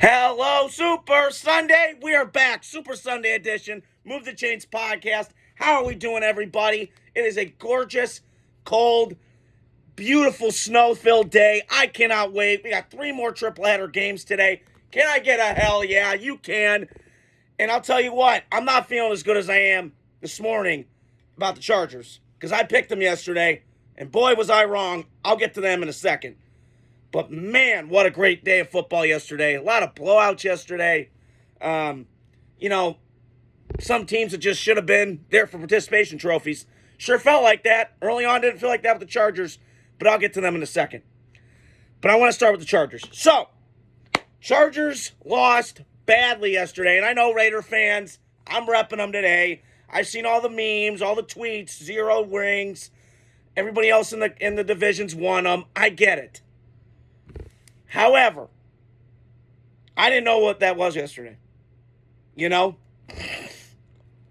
Hello, Super Sunday. We are back. Super Sunday edition. Move the Chains podcast. How are we doing, everybody? It is a gorgeous, cold, beautiful, snow-filled day. I cannot wait. We got 3 more triple header games today. Can I get a hell yeah? You can. And I'll tell you what, I'm not feeling as good as I am this morning about the Chargers because I picked them yesterday, and boy, was I wrong. I'll get to them in a second. But man, what a great day of football yesterday. A lot of blowouts yesterday. Um, you know, some teams that just should have been there for participation trophies. Sure felt like that. Early on, didn't feel like that with the Chargers, but I'll get to them in a second. But I want to start with the Chargers. So, Chargers lost badly yesterday, and I know Raider fans, I'm repping them today. I've seen all the memes, all the tweets, 0 rings. Everybody else in the divisions won them. I get it. However, I didn't know what that was yesterday. You know?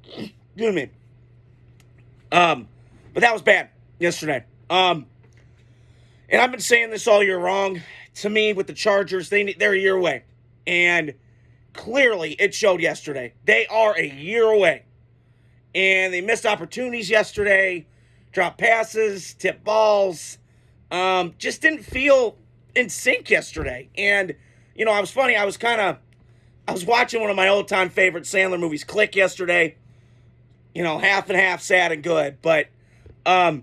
Excuse me. But that was bad yesterday. And I've been saying this all year long. To me, with the Chargers, they're a year away. And clearly, it showed yesterday. They are a year away. And they missed opportunities yesterday. Dropped passes, tipped balls. Just didn't feel in sync yesterday. And, you know, I was watching one of my old-time favorite Sandler movies, Click, yesterday. You know, half and half, sad and good. But I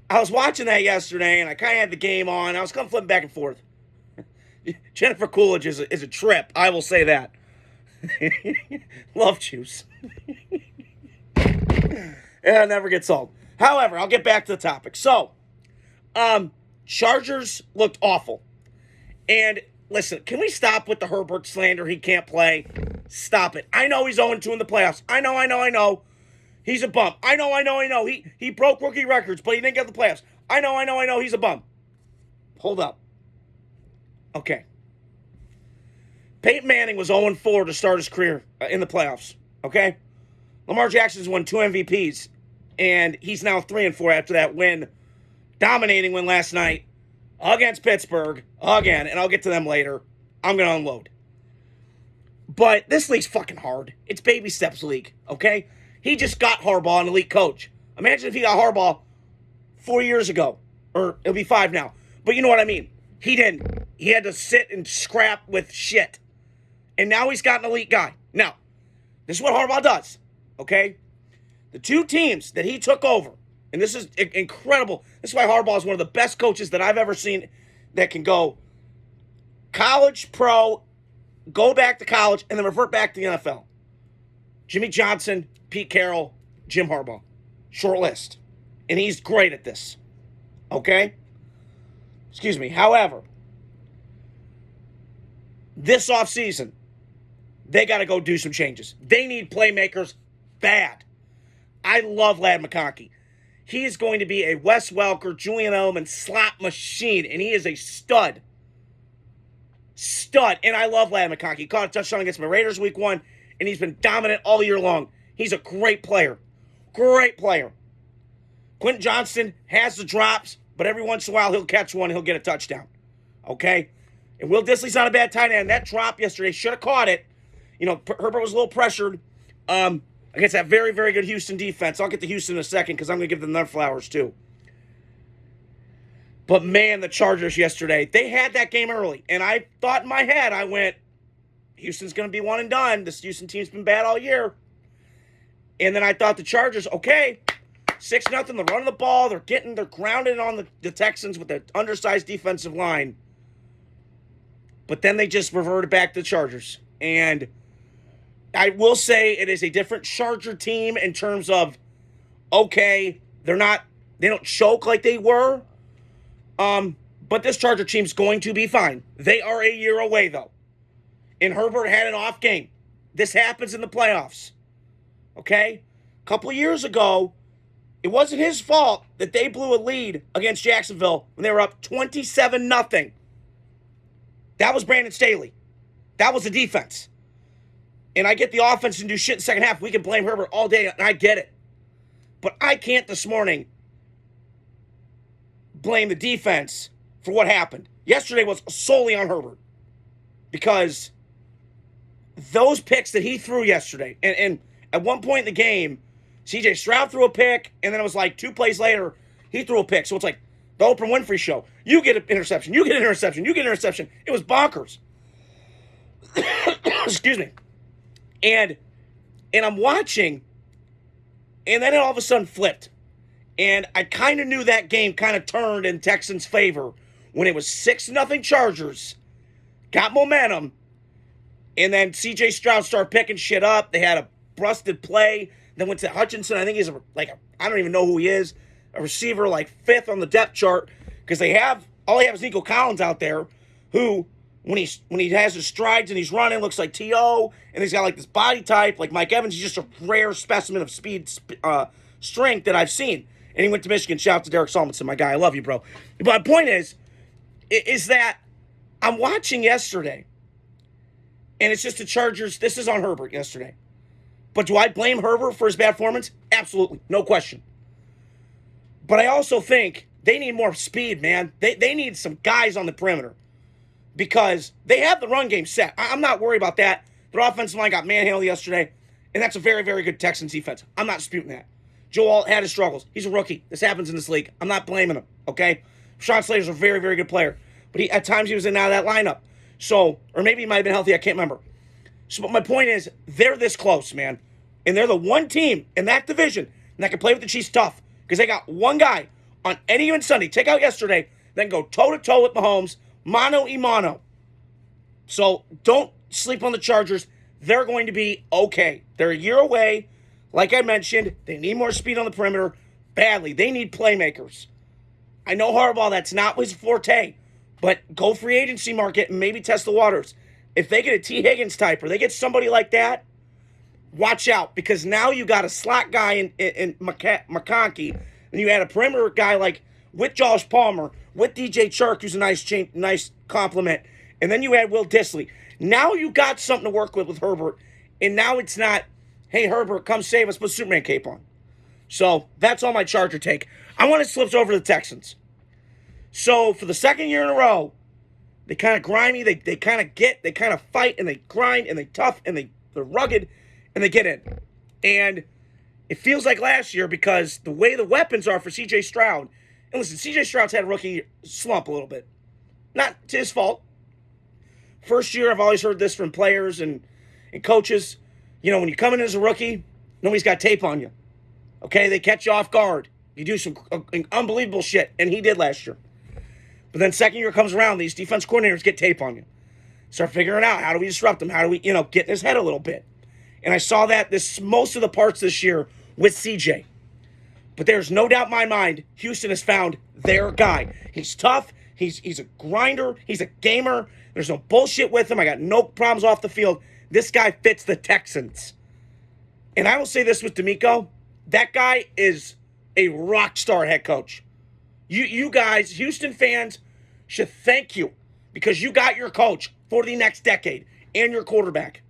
was watching that yesterday, and I kind of had the game on. I was kind of flipping back and forth. Jennifer Coolidge is a trip, I will say that. Love juice. It never gets old. However, I'll get back to the topic. So, Chargers looked awful. And listen, can we stop with the Herbert slander? He can't play. Stop it. I know he's 0-2 in the playoffs. I know. He's a bum. I know. He broke rookie records, but he didn't get the playoffs. I know. He's a bum. Hold up. Okay. Peyton Manning was 0-4 to start his career in the playoffs. Okay? Lamar Jackson's won 2 MVPs, and he's now 3-4 after that win. Dominating win last night against Pittsburgh again, and I'll get to them later. I'm going to unload. But this league's fucking hard. It's baby steps league, okay? He just got Harbaugh, an elite coach. Imagine if he got Harbaugh 4 years ago, or it'll be 5 now. But you know what I mean. He didn't. He had to sit and scrap with shit. And now he's got an elite guy. Now, this is what Harbaugh does, okay? The 2 teams that he took over, and this is incredible. This is why Harbaugh is one of the best coaches that I've ever seen that can go college, pro, go back to college, and then revert back to the NFL. Jimmy Johnson, Pete Carroll, Jim Harbaugh. Short list. And he's great at this. Okay? Excuse me. However, this offseason, they got to go do some changes. They need playmakers bad. I love Ladd McConkey. He is going to be a Wes Welker, Julian Edelman slot machine, and he is a stud. Stud. And I love Ladd McConkey. He caught a touchdown against my Raiders week 1, and he's been dominant all year long. He's a great player. Great player. Quentin Johnston has the drops, but every once in a while he'll catch one and he'll get a touchdown. Okay? And Will Dissly's not a bad tight end. That drop yesterday, should have caught it. You know, Herbert was a little pressured against that very, very good Houston defense. I'll get to Houston in a second because I'm going to give them their flowers too. But man, the Chargers yesterday, they had that game early. And I thought in my head, I went, Houston's going to be one and done. This Houston team's been bad all year. And then I thought the Chargers, okay, 6-0, they're running the ball. They're grounded on the Texans with the undersized defensive line. But then they just reverted back to the Chargers. And I will say it is a different Charger team in terms of, okay, they don't choke like they were. But this Charger team's going to be fine. They are a year away, though. And Herbert had an off game. This happens in the playoffs. Okay? A couple of years ago, it wasn't his fault that they blew a lead against Jacksonville when they were up 27-0. That was Brandon Staley. That was the defense. And I get the offense and do shit in the second half. We can blame Herbert all day, and I get it. But I can't this morning blame the defense for what happened. Yesterday was solely on Herbert because those picks that he threw yesterday, and at one point in the game, CJ Stroud threw a pick, and then it was like 2 plays later, he threw a pick. So it's like the Oprah Winfrey show. You get an interception, you get an interception, you get an interception. It was bonkers. Excuse me. And I'm watching, and then it all of a sudden flipped. And I kind of knew that game kind of turned in Texans' favor when it was 6-0 Chargers, got momentum, and then C.J. Stroud started picking shit up. They had a busted play. Then went to Hutchinson. I think he's I don't even know who he is, a receiver like 5th on the depth chart, because all they have is Nico Collins out there, who when he has his strides and he's running looks like T.O., and he's got like this body type like Mike Evans. He's just a rare specimen of speed, strength that I've seen. And he went to Michigan. Shout out to Derek Solomon, my guy. I love you, bro. But my point is that I'm watching yesterday, and it's just the Chargers. This is on Herbert yesterday. But do I blame Herbert for his bad performance? Absolutely. No question. But I also think they need more speed, man. They need some guys on the perimeter, because they have the run game set. I'm not worried about that. Their offensive line got manhandled yesterday, and that's a very, very good Texans defense. I'm not disputing that. Joe Alt had his struggles. He's a rookie. This happens in this league. I'm not blaming him, okay? Sean Slater's a very, very good player. But at times he was in and out of that lineup. So, or maybe he might have been healthy. I can't remember. So, but my point is, they're this close, man. And they're the one team in that division that can play with the Chiefs tough, because they got one guy on any given Sunday, take out yesterday, then go toe-to-toe with Mahomes, mano y mano. So don't sleep on the Chargers. They're going to be okay. They're a year away. Like I mentioned, they need more speed on the perimeter badly. They need playmakers. I know Harbaugh, that's not his forte, but go free agency market and maybe test the waters. If they get a T. Higgins type or they get somebody like that, watch out, because now you got a slot guy in McConkey, and you had a perimeter guy like with Josh Palmer, with DJ Chark, who's a nice compliment, and then you had Will Dissly. Now you got something to work with Herbert, and now it's not, hey, Herbert, come save us, put Superman cape on. So that's all my Charger take. I want to slip over to the Texans. So for the second year in a row, they kind of grimy, they kind of fight, and they grind, and they tough, and they're rugged, and they get in. And it feels like last year, because the way the weapons are for C.J. Stroud, and listen, C.J. Stroud's had a rookie slump a little bit. Not to his fault. First year, I've always heard this from players and coaches. You know, when you come in as a rookie, nobody's got tape on you. Okay, they catch you off guard. You do some unbelievable shit, and he did last year. But then second year comes around, these defense coordinators get tape on you. Start figuring out, how do we disrupt them? How do we, get in his head a little bit? And I saw that most of the parts this year with CJ. But there's no doubt in my mind, Houston has found their guy. He's tough. He's a grinder. He's a gamer. There's no bullshit with him. I got no problems off the field. This guy fits the Texans. And I will say this with D'Amico. That guy is a rock star head coach. You guys, Houston fans, should thank you, because you got your coach for the next decade and your quarterback.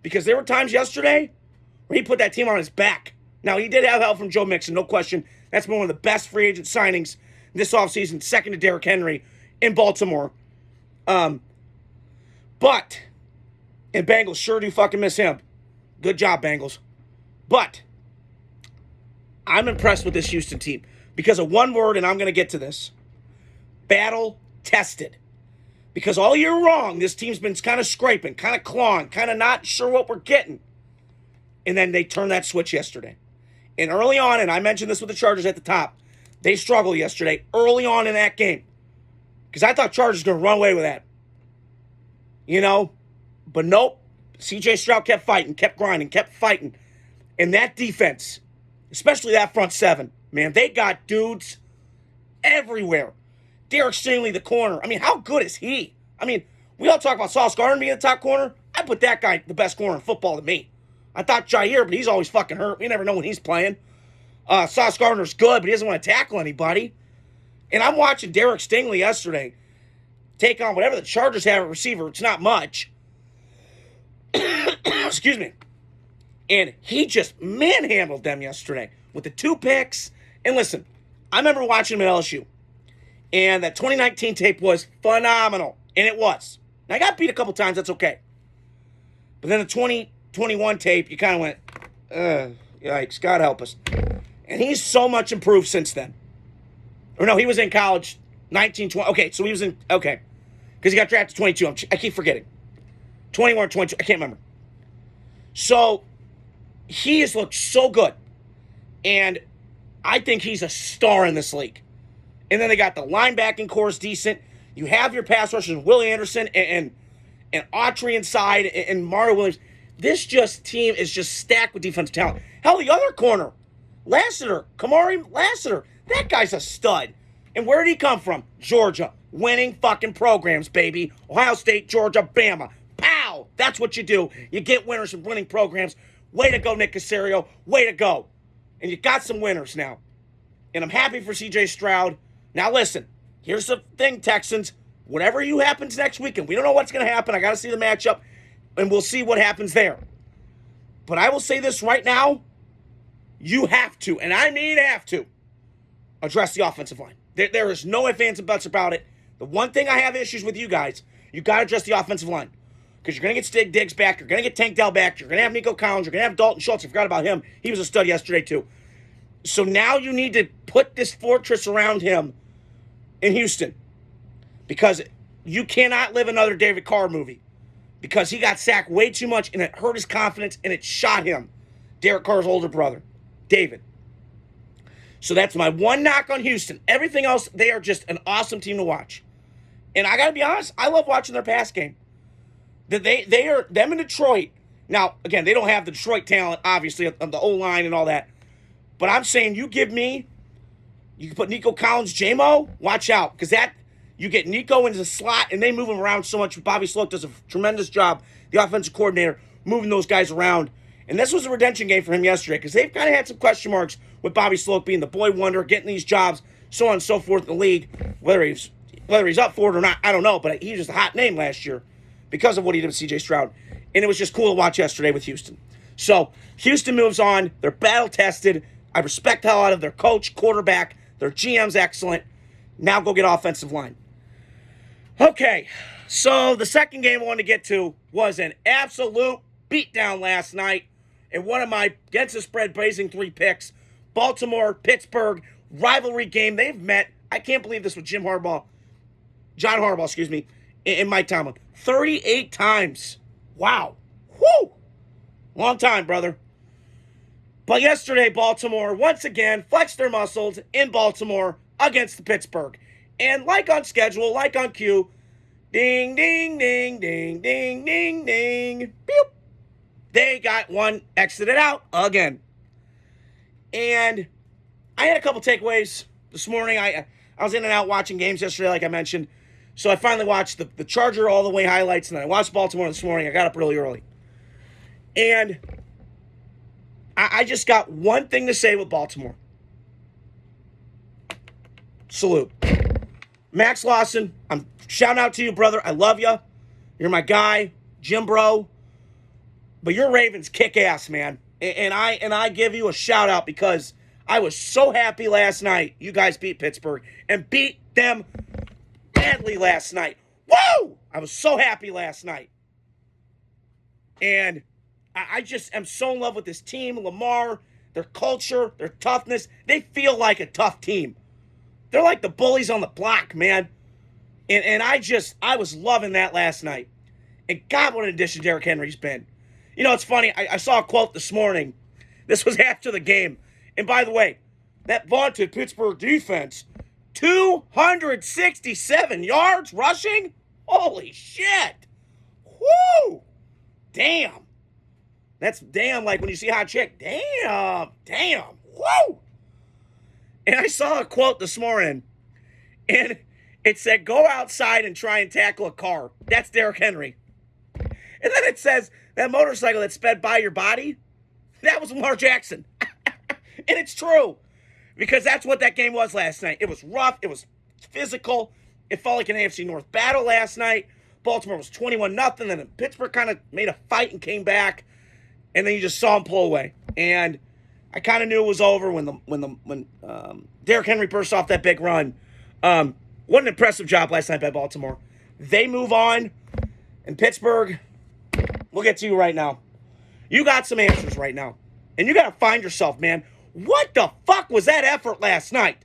Because there were times yesterday where he put that team on his back. Now, he did have help from Joe Mixon, no question. That's been one of the best free agent signings this offseason, second to Derrick Henry in Baltimore. And Bengals sure do fucking miss him. Good job, Bengals. But I'm impressed with this Houston team because of one word, and I'm going to get to this. Battle tested. Because all year long, this team's been kind of scraping, kind of clawing, kind of not sure what we're getting. And then they turned that switch yesterday. And early on, and I mentioned this with the Chargers at the top, they struggled yesterday early on in that game. Because I thought Chargers were going to run away with that. But nope. C.J. Stroud kept fighting, kept grinding, kept fighting. And that defense, especially that front seven, man, they got dudes everywhere. Derek Stingley, the corner. I mean, how good is he? I mean, we all talk about Sauce Gardner being the top corner. I put that guy the best corner in football to me. I thought Jair, but he's always fucking hurt. We never know when he's playing. Sauce Gardner's good, but he doesn't want to tackle anybody. And I'm watching Derek Stingley yesterday take on whatever the Chargers have at receiver. It's not much. Excuse me. And he just manhandled them yesterday with the 2 picks. And listen, I remember watching him at LSU. And that 2019 tape was phenomenal. And it was. Now, I got beat a couple times. That's okay. But then the 2021 tape, you kind of went, yikes, God help us. And he's so much improved since then. Or no, he was in college 1920. Okay, so he was in, okay. Because he got drafted 22. I keep forgetting. 21 or 22, I can't remember. So he has looked so good. And I think he's a star in this league. And then they got the linebacking core is decent. You have your pass rushers, Willie Anderson and Autry inside and Mario Williams. This team is just stacked with defensive talent. Hell, the other corner, Kamari Lassiter, that guy's a stud. And where did he come from? Georgia. Winning fucking programs, baby. Ohio State, Georgia, Bama. Pow! That's what you do. You get winners from winning programs. Way to go, Nick Caserio. Way to go. And you got some winners now. And I'm happy for C.J. Stroud. Now listen, here's the thing, Texans. Whatever happens next weekend, we don't know what's going to happen. I got to see the matchup, and we'll see what happens there. But I will say this right now. You have to, and I mean have to, address the offensive line. There is no ifs, ands, and buts about it. The one thing I have issues with you guys, you got to address the offensive line. Because you're going to get Stig Diggs back. You're going to get Tank Dell back. You're going to have Nico Collins. You're going to have Dalton Schultz. I forgot about him. He was a stud yesterday, too. So now you need to put this fortress around him in Houston. Because you cannot live another David Carr movie. Because he got sacked way too much, and it hurt his confidence, and it shot him. Derek Carr's older brother, David. So that's my one knock on Houston. Everything else, they are just an awesome team to watch. And I got to be honest, I love watching their pass game. They are, them in Detroit. Now, again, they don't have the Detroit talent, obviously, of the O-line and all that. But I'm saying you can put Nico Collins, J-Mo, watch out. Because you get Nico into the slot, and they move him around so much. Bobby Sloak does a tremendous job, the offensive coordinator, moving those guys around. And this was a redemption game for him yesterday because they've kind of had some question marks with Bobby Sloak being the boy wonder, getting these jobs, so on and so forth in the league. Whether he's up for it or not, I don't know. But he was just a hot name last year because of what he did with C.J. Stroud. And it was just cool to watch yesterday with Houston. So Houston moves on. They're battle-tested. I respect the hell out of their coach, quarterback. Their GM's excellent. Now go get offensive line. Okay, so the second game I wanted to get to was an absolute beatdown last night. And one of my against the spread blazing 3 picks, Baltimore, Pittsburgh, rivalry game. They've met, I can't believe this, with John Harbaugh, and Mike Tomlin. 38 times. Wow. Whoo! Long time, brother. But yesterday, Baltimore once again flexed their muscles in Baltimore against the Pittsburgh. And like on schedule, like on cue, ding, ding, ding, ding, ding, ding, ding, beep. They got one exited out again. And I had a couple takeaways this morning. I was in and out watching games yesterday, like I mentioned. So I finally watched the Charger all the way highlights, and then I watched Baltimore this morning. I got up really early. And I just got one thing to say with Baltimore. Salute. Max Lawson, I'm shouting out to you, brother. I love you. You're my guy, Jim Bro. But your Ravens kick ass, man. And I give you a shout out because I was so happy last night you guys beat Pittsburgh and beat them badly last night. Woo! I was so happy last night. And I just am so in love with this team, Lamar, their culture, their toughness. They feel like a tough team. They're like the bullies on the block, man. And I was loving that last night. And God, what an addition Derrick Henry's been. You know, it's funny. I saw a quote this morning. This was after the game. And by the way, that vaunted Pittsburgh defense, 267 yards rushing? Holy shit. Woo! Damn. That's damn like when you see a hot chick. Damn. Woo! And I saw a quote this morning, and it said, go outside and try and tackle a car. That's Derrick Henry. And then it says, that motorcycle that sped by your body, that was Lamar Jackson. And it's true. Because that's what that game was last night. It was rough. It was physical. It felt like an AFC North battle last night. Baltimore was 21-0. Then Pittsburgh kind of made a fight and came back. And then you just saw them pull away. And I kind of knew it was over when Derrick Henry burst off that big run. What an impressive job last night by Baltimore. They move on. And Pittsburgh, We'll get to you right now. You got some answers right now. And you got to find yourself, man. What the fuck was that effort last night?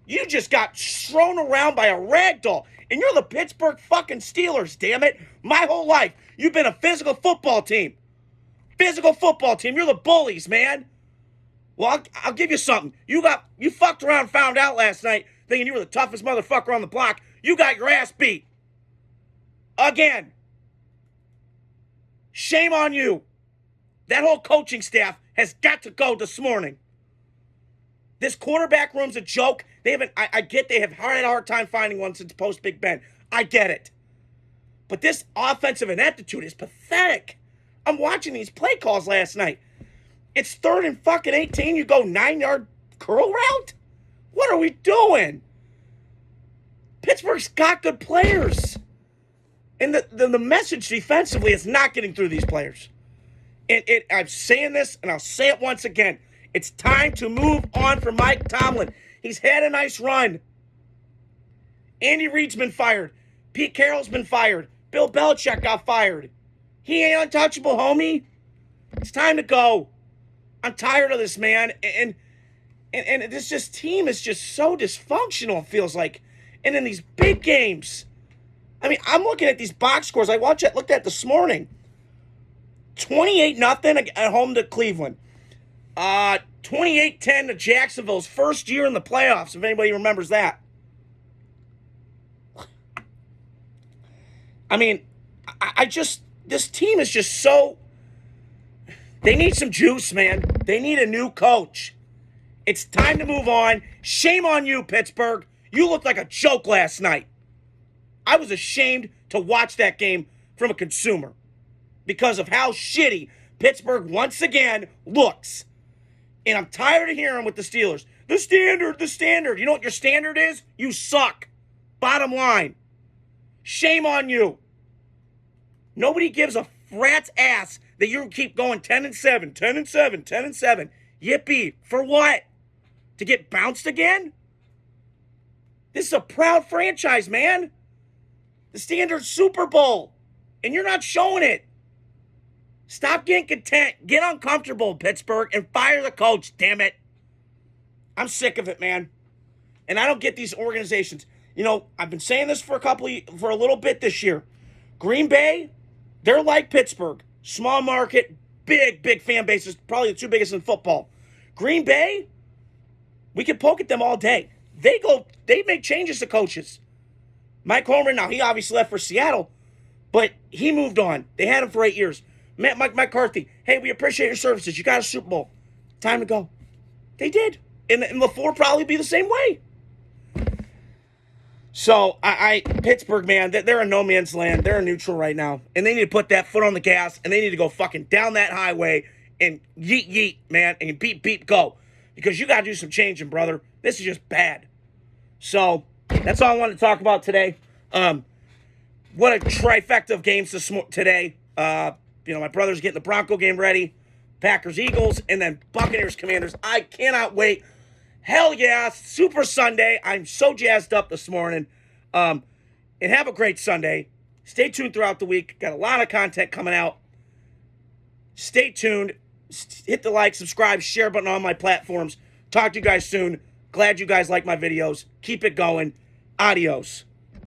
You just got thrown around by a rag doll. And you're the Pittsburgh fucking Steelers, damn it. My whole life, you've been a physical football team. Physical football team. You're the bullies, man. Well, I'll give you something. You fucked around and found out last night thinking you were the toughest motherfucker on the block. You got your ass beat. Again. Shame on you. That whole coaching staff has got to go this morning. This quarterback room's a joke. I get they have had a hard time finding one since post Big Ben. I get it. But this offensive ineptitude is pathetic. I'm watching these play calls last night. It's 3rd and fucking 18. You go 9-yard curl route? What are we doing? Pittsburgh's got good players. And the message defensively is not getting through these players. And I'm saying this, and I'll say it once again. It's time to move on from Mike Tomlin. He's had a nice run. Andy Reid's been fired. Pete Carroll's been fired. Bill Belichick got fired. He ain't untouchable, homie. It's time to go. I'm tired of this, man. And this team is just so dysfunctional, it feels like. And in these big games, I mean, I'm looking at these box scores. I looked at this morning. 28-0 at home to Cleveland. 28-10 to Jacksonville's first year in the playoffs, if anybody remembers that. I mean, this team is just so... They need some juice, man. They need a new coach. It's time to move on. Shame on you, Pittsburgh. You looked like a joke last night. I was ashamed to watch that game from a consumer because of how shitty Pittsburgh once again looks. And I'm tired of hearing with the Steelers. The standard. You know what your standard is? You suck. Bottom line. Shame on you. Nobody gives a rat's ass that you keep going 10-7, 10-7, 10-7. Yippee. For what? To get bounced again? This is a proud franchise, man. The standard Super Bowl. And you're not showing it. Stop getting content. Get uncomfortable, Pittsburgh, and fire the coach, damn it. I'm sick of it, man. And I don't get these organizations. You know, I've been saying this for a little bit this year. Green Bay, they're like Pittsburgh. Small market, big fan bases, probably the 2 biggest in football. Green Bay, we can poke at them all day. They make changes to coaches. Mike Holmgren, now he obviously left for Seattle, but he moved on. They had him for 8 years. Mike McCarthy, hey, we appreciate your services. You got a Super Bowl. Time to go. They did. And LaFleur probably be the same way. So, Pittsburgh, man, they're in no man's land. They're in neutral right now. And they need to put that foot on the gas, and they need to go fucking down that highway and yeet, man, and beep, go. Because you got to do some changing, brother. This is just bad. So, that's all I wanted to talk about today. What a trifecta of games today. My brother's getting the Bronco game ready. Packers, Eagles, and then Buccaneers, Commanders. I cannot wait. Hell yeah, Super Sunday. I'm so jazzed up this morning. And have a great Sunday. Stay tuned throughout the week. Got a lot of content coming out. Stay tuned. Hit the like, subscribe, share button on my platforms. Talk to you guys soon. Glad you guys like my videos. Keep it going. Adios.